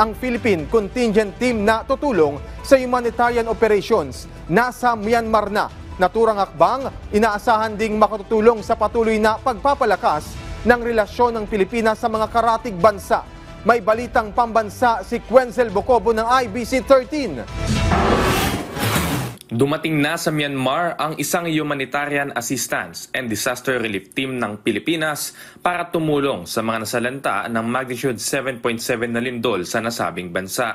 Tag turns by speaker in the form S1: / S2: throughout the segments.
S1: Ang Philippine Contingent Team na tutulong sa humanitarian operations nasa Myanmar na. Naturang akbang, inaasahan ding makatutulong sa patuloy na pagpapalakas ng relasyon ng Pilipinas sa mga karatig bansa. May balitang pambansa si Quenzel Bocobo ng IBC 13.
S2: Dumating na sa Myanmar ang isang humanitarian assistance and disaster relief team ng Pilipinas para tumulong sa mga nasalanta ng magnitude 7.7 na lindol sa nasabing bansa.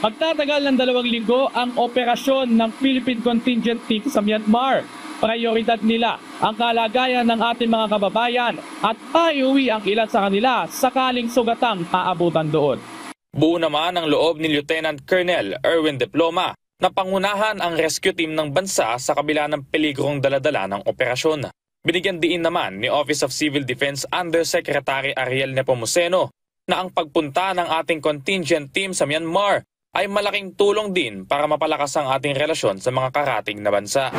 S3: Magtatagal ng 2 linggo ang operasyon ng Philippine Contingent Team sa Myanmar. Prioridad nila ang kalagayan ng ating mga kababayan at paiuwi ang ilan sa kanila sakaling sugatang aabutan doon.
S2: Buo naman ang loob ni Lieutenant Colonel Erwin Diploma na pangunahan ang rescue team ng bansa sa kabila ng peligrong daladala ng operasyon. Binigyan diin naman ni Office of Civil Defense Undersecretary Ariel Nepomuceno na ang pagpunta ng ating contingent team sa Myanmar ay malaking tulong din para mapalakas ang ating relasyon sa mga karating na bansa.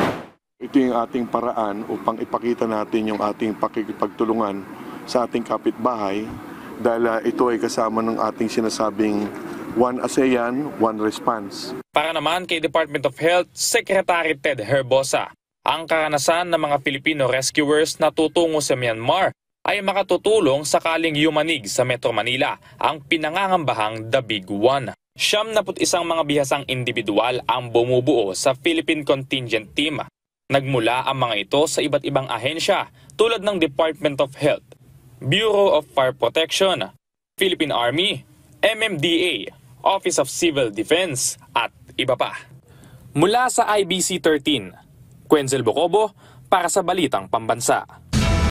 S4: Ito yung ating paraan upang ipakita natin yung ating pakikipagtulungan sa ating kapitbahay dahil ito ay kasama ng ating sinasabing One ASEAN, One Response.
S2: Para naman kay Department of Health Secretary Ted Herbosa, ang karanasan ng mga Filipino rescuers na tutungo sa Myanmar ay makatutulong sakaling yumanig sa Metro Manila ang pinangangambahang The Big One. 71 mga bihasang individual ang bumubuo sa Philippine Contingent Team. Nagmula ang mga ito sa iba't ibang ahensya tulad ng Department of Health, Bureau of Fire Protection, Philippine Army, MMDA, Office of Civil Defense at iba pa. Mula sa IBC 13, Quenzel Bocobo para sa Balitang Pambansa.